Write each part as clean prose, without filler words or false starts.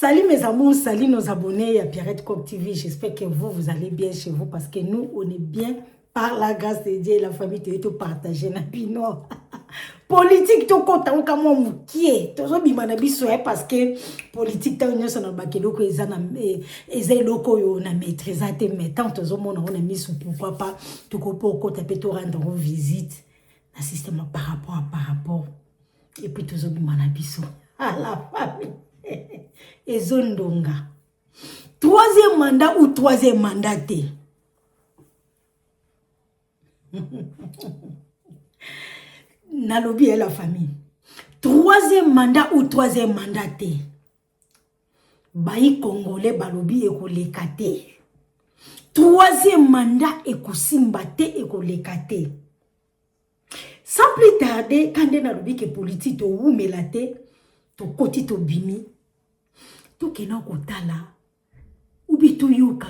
Salut mes amours, salut nos abonnés à Pierrette Coq TV. J'espère que vous allez bien chez vous parce que nous, on est bien par la grâce de Dieu et la famille de tout partager. Napino. Politique, tout compte, on comme qui est. Tout ça, parce que politique, t'as une son abakedo que ils loko yo na maîtrise à tes mettants. Tout ça, on a mis sous pourquoi pas. Tout pour côté peut te rendre visite. Un système par rapport. Et puis tout ça, bimanabiso à la famille. Et Zondonga. Troisième mandat ou troisième mandaté? Nalobi et la famille. Troisième mandat ou troisième mandaté? Bayi Congolais balobi eko lekate. Troisième mandat eko simbate eko lekate. Sans plus tarder, quand on a dit que politique to ou melate, to koti to bimi, to kena kotala, ubi to yuka,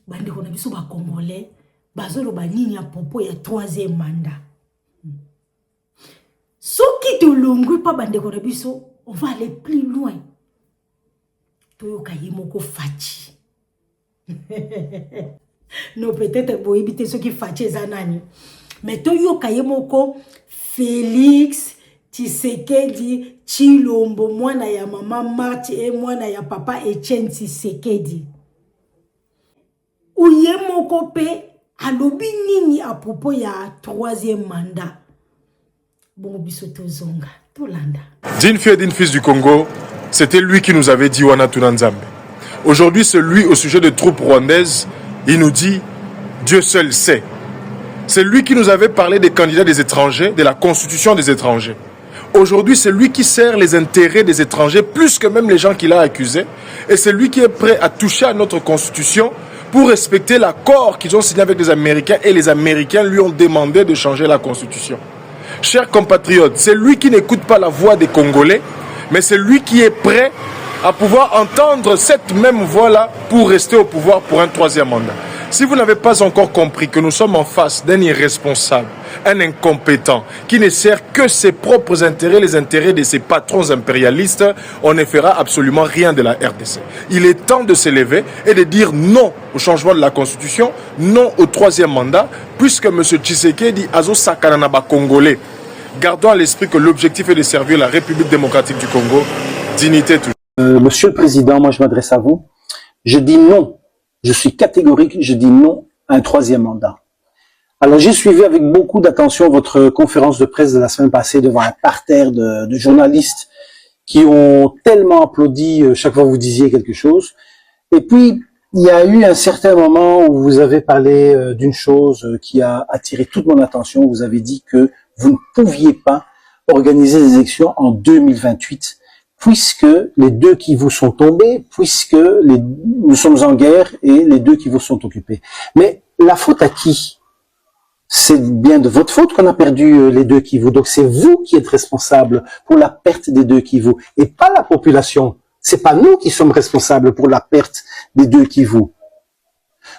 bande kona biso ba Congolais, bazolo ba nini a propos ya troisième mandat. Ce qui te longue pas bande kona biso, on va aller plus loin. To yuka yimoko fachi. Non, peut-être bon éviter ceux qui fachi zanani. Mais to yuka yimoko Félix Tshisekedi Chilombo mwana ya mama Marti et mwana ya papa Etienne Tshisekedi. Ouye moko pe alobi nini à propos ya troisième mandat. Bon bisoto zonga tolanda. D'une fille et d'une fils du Congo, c'était lui qui nous avait dit Wana Tunanzambe. Aujourd'hui, c'est lui au sujet des troupes rwandaises, il nous dit Dieu seul sait. C'est lui qui nous avait parlé des candidats des étrangers, de la constitution des étrangers. Aujourd'hui, c'est lui qui sert les intérêts des étrangers, plus que même les gens qu'il a accusés. Et c'est lui qui est prêt à toucher à notre constitution pour respecter l'accord qu'ils ont signé avec les Américains. Et les Américains lui ont demandé de changer la constitution. Chers compatriotes, c'est lui qui n'écoute pas la voix des Congolais, mais c'est lui qui est prêt à pouvoir entendre cette même voix-là pour rester au pouvoir pour un troisième mandat. Si vous n'avez pas encore compris que nous sommes en face d'un irresponsable, un incompétent, qui ne sert que ses propres intérêts, les intérêts de ses patrons impérialistes, on ne fera absolument rien de la RDC. Il est temps de s'élever et de dire non au changement de la Constitution, non au troisième mandat, puisque M. Tshisekedi Azo Sakananaba Congolais. Gardons à l'esprit que l'objectif est de servir la République démocratique du Congo. Dignité toujours. Monsieur le Président, moi je m'adresse à vous. Je dis non. Je suis catégorique, je dis non à un troisième mandat. Alors j'ai suivi avec beaucoup d'attention votre conférence de presse de la semaine passée devant un parterre de journalistes qui ont tellement applaudi chaque fois que vous disiez quelque chose. Et puis, il y a eu un certain moment où vous avez parlé d'une chose qui a attiré toute mon attention. Vous avez dit que vous ne pouviez pas organiser des élections en 2028. Puisque les deux Kivu sont tombés, puisque nous sommes en guerre et les deux Kivu sont occupés. Mais la faute à qui? C'est bien de votre faute qu'on a perdu les deux Kivu. Donc c'est vous qui êtes responsable pour la perte des deux Kivu et pas la population. C'est pas nous qui sommes responsables pour la perte des deux Kivu.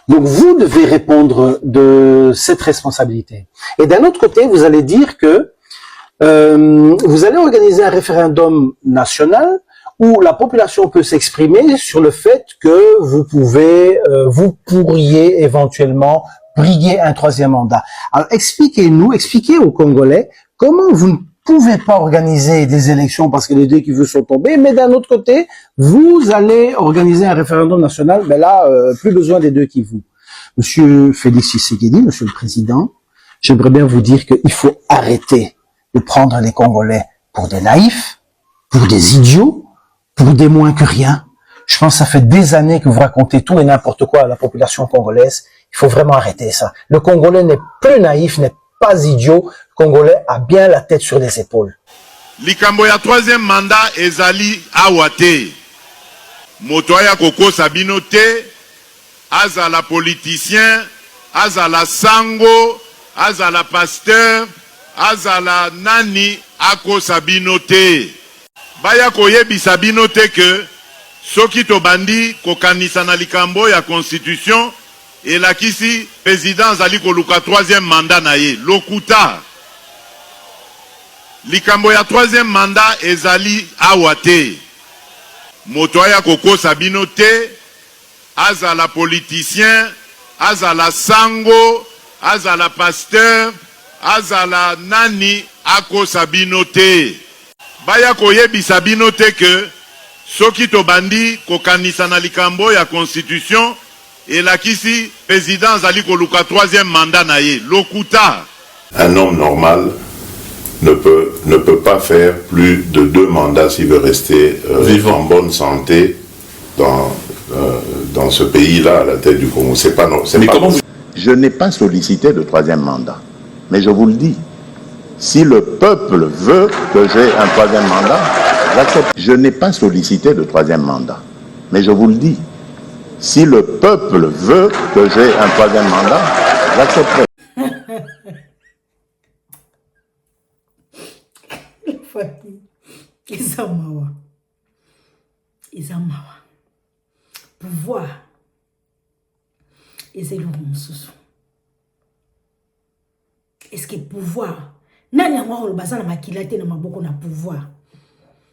Donc vous devez répondre de cette responsabilité. Et d'un autre côté, vous allez dire que vous allez organiser un référendum national où la population peut s'exprimer sur le fait que vous pourriez éventuellement briguer un troisième mandat. Alors expliquez-nous, expliquez aux Congolais comment vous ne pouvez pas organiser des élections parce que les deux qui vous sont tombés, mais d'un autre côté, vous allez organiser un référendum national, mais là, plus besoin des deux qui vous. Monsieur Félix Tshisekedi, Monsieur le Président, j'aimerais bien vous dire qu'il faut arrêter de prendre les Congolais pour des naïfs, pour des idiots, pour des moins que rien. Je pense que ça fait des années que vous racontez tout et n'importe quoi à la population congolaise. Il faut vraiment arrêter ça. Le Congolais n'est plus naïf, n'est pas idiot. Le Congolais a bien la tête sur les épaules. Likambo ya troisième mandat ezali awate. Motoya koko sabino te, azala politicien, azala sango, azala pasteur, azala nani ako sabino te. Baya koyebi sabino te que soki to bandi kokanisa na likambo ya constitution et la kisi président zali koluka troisième mandat na ye. Lokuta. Likambo ya troisième mandat ezali awate. motoya koko sabino te, azala politicien, azala sango, azala pasteur, azala nani ako sabino te. Baya koyebi sabino te que soki to bandi kokanisa na likambo ya constitution et la kisi président zali koluka 3e mandat na ye lokuta. Un homme normal ne peut pas faire plus de 2 mandats s'il veut rester en bonne santé dans ce pays-là, à la tête du Congo. C'est pas non. Je n'ai pas sollicité le 3e mandat, mais je vous le dis, si le peuple veut que j'ai un 3e mandat, j'accepte. Je n'ai pas sollicité le 3e mandat, mais je vous le dis, si le peuple veut que j'ai un 3e mandat, j'accepterai. Izamawa. Pouvoir. Est-ce que pouvoir? Nani yango bazana makilate na maboko na pouvoir.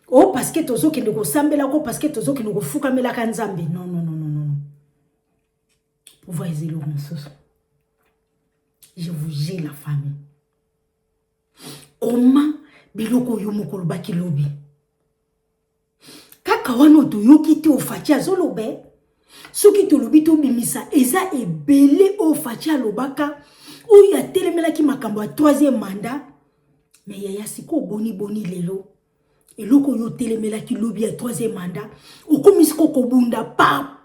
Oh parce que tozo ki ndoko sambela ko parce que tozo ki ndoko fuka mela kanzambe. Non non non non non. Pouvoir ezelo mususu. Je vous gère la famille. Comment biloko yo mokolo baki lobi? Kaka wano to yoki te ofatia zolobe. Soki to lobi to bimisa eza ebele ofatia lobaka. Ou ya telemela ki makambo ya 3e mandat. Mais yaya siko boni lelo. Et loko yo telemela ki lobi ya 3e mandat. Ou komi siko kobunda pa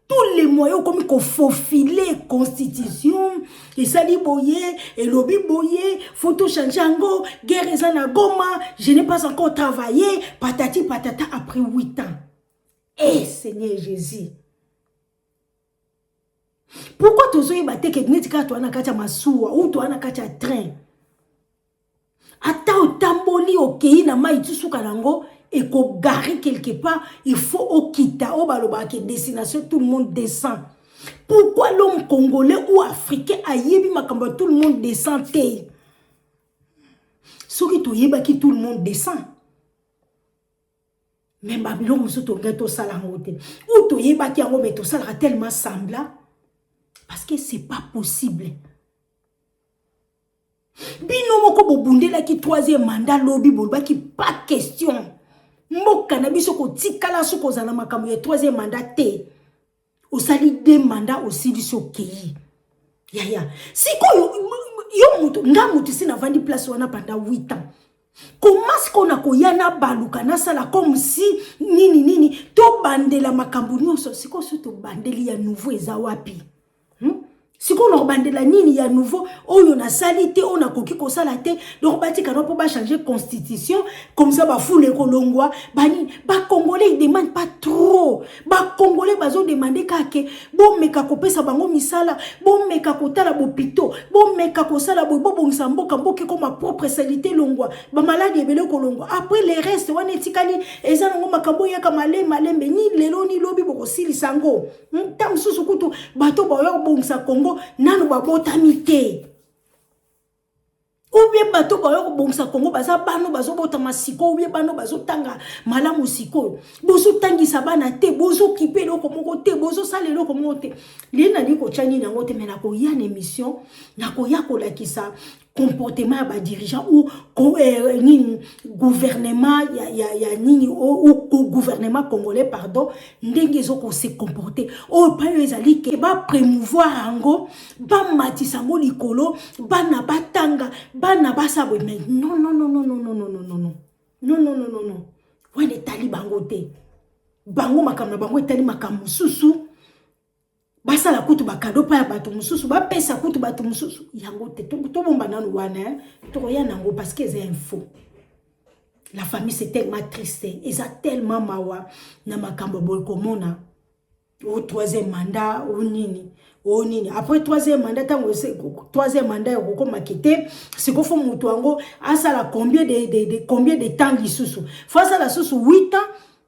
tous les moyens comme qu'on faufiler constitution et ça dit boyer et lobby boyer photo chanchango guerre ezana goma je n'ai pas encore travaillé patati patata après 8 ans. Eh Seigneur Jésus, pourquoi tozo yebate que netika to ana kacha masuwa ou to ana kacha train ata otamboli okei na mai tsusuka nango et qu'on gare quelque part, il faut au kita, au baloba, que destination, tout le monde descend. Pourquoi l'homme congolais ou africain a yebi makamba tout le monde descend? Ce qui to yeba qui tout le monde descend. Mais Babylone muso to gato salangote. Ou to yeba qui ango meto sala tellement semblant parce que c'est pas possible. Bino moko bobunde la ki 3e mandat lobby bolba qui pas question. Mboka na biso ko tikala soko zana makambo ya 3e mandat te. Osali 2 mandats aussi diso kei. Yaya. Siko yo mutu nga mutu sina vandi place wana pendant 8 ans. Comment est-ce qu'on a koyana baluka na sala comme si nini to bandela makambo nyonso siko to bandeli ya nouveau eza wapi? Siko no bandela nini ya nouveau oyo na salité on a koki ko sala te donc bati kana po ba changer constitution comme ça ba foule kolongwa bani ba congolais ils demandent pas trop ba congolais bazo demander kake bon meka ko pesa bango misala bon meka ko tala bopito bon meka ko sala bo bongisa mboka mboke comme ma propre salité longwa ba malade ebele kolongwa après les restes wana etikali eza ngo makambo ya malembe ni lelo ni lobi boko sili sango tam susu kutu bato ba yo bongisa Congo nanu babota mite. Ou bien bato ba yo bongisa Congo baza bano bazo bota masiko ou bien bano bazo tanga malamu siko. Bozo tangisa bana te bozo kipe loko moko te bozo sale loko moko te. Lena ni ko chani na ngote mena ko ya na émission na ko ya ko lakisa comportement ba dirigeant ou nini gouvernement ya nini ou gouvernement congolais pardon ndenge zo ko se comporter o pa yo ezali ke ba promouvoir ango ba matisa ngo likolo bana batanga bana basabwe mais non wene tali bango te bango makamna bango etali makamu susu basa la kutu bakado pa ya bato mususu ba pesa kutu bato mususu yango te to bomba nanu wana to ya nango parce que c'est info. La famille c'est tellement triste et ça tellement mawa na makambo boy komona au 3e mandat au nini après 3e mandat tango 3e mandat yoko makete c'est qu'on faut mutu ango asala combien de temps lisusu face à la susu 8 ans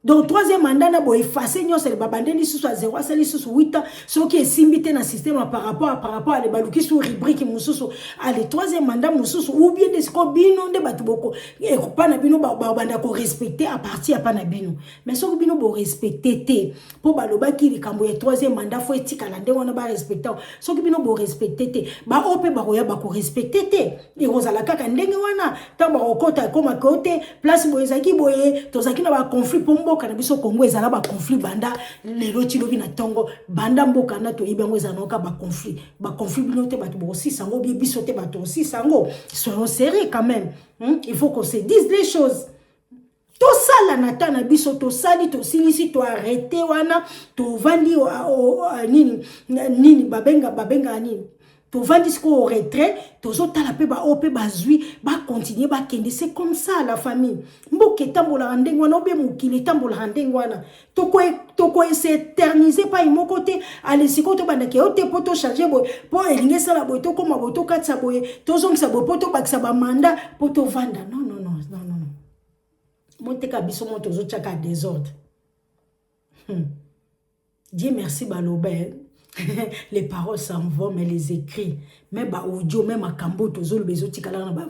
Donc, troisième mandat, na bo effacer nyo c'est le babandeli sous 0 c'est sous 8 ans, ce qui est simbité dans le système par rapport à les baluki sous rubrique mususu. Le troisième mandat mususu ou bien des scobino de batuboko et pas na bino banda ko respecter à partir à panabino. Mais ce que bino bo respecter té pour baloba ki li kambo et troisième mandat faut etika la ndenge wana ba respecter. Ce que bino bo respecter té ba ope ba roya ba ko respecter té. Et rozala kaka ndenge wana tamba okota koma côté place boyezaki boye tozaki na ba conflit mboka na biso Congo ezala ba conflit banda lelo tilobi na tongo banda mboka na to yibango ezanoka ba conflit bino te bato aussi sango biso te bato aussi sango soyons sérieux quand même. Il faut qu'on se dise les choses. To sala nata na biso to sali to silisi to arrêter wana to vandi nini babenga nini to vandi ce au retrait to zota la pe ba ope bazui ba continuer ba kende. C'est comme ça la famille mboke tambola ndenge wana obe mukile tambola ndenge wana to ko s'éterniser pas mon côté allez si ko to banda ke ote poto changer boy po elinge sala boy to koma boy to katsa boy to zongisa boy poto bakisa ba manda poto vanda. Non monte kabiso monte zo tchaka désordre. Dieu merci balobé. Les paroles s'en vont, mais les écrits, même audio, même à Cambo, tous les besoins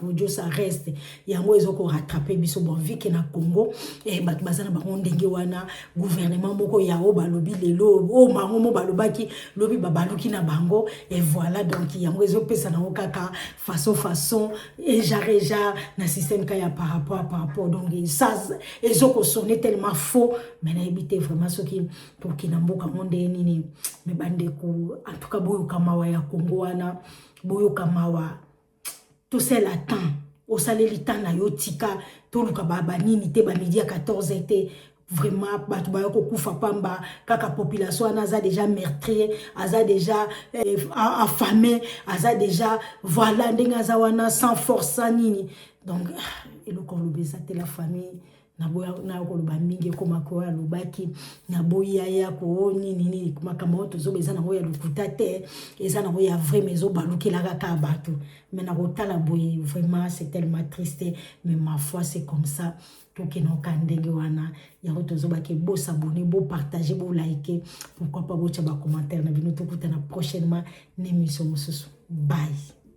audio, ça reste. Il y a un moyen de rattraper biso bon vie que na Congo et bazana ba ondenge wana gouvernement moko ya o balobi lelo o mango balobaki lobi babaluki na bango et voilà donc il y a un moyen pesa na okaka façon et jareja na système kaya par rapport donc ça ezoko sonner tellement faux mais na éviter vraiment ce qui pour qui na mboka monde nini mais bande en tout cas boyo kamawa ya Congo wana boyo kamawa tout c'est la temps au saleli temps na yotika to luka baba nini te ba midi à 14 été vraiment batu ba ko kufa pamba kaka population wana za déjà meurtrier aza déjà affamé aza déjà voilà ndenga za wana sans force nini donc et le corps le la famille na boya na ko ba mingi ko makoya lobaki na boya ya ko nini kuma kama oto zo bezana boya lukuta te ezana boya vrai maison balukela kaka bato mais na kotala boye vraiment c'est tellement triste mais ma foi c'est comme ça to ke no kandenge wana ya oto zo ba ke beau s'abonner beau partager beau liker pourquoi pas beau tcha ba commentaire na bino to kutana prochainement n'émission mususu bye.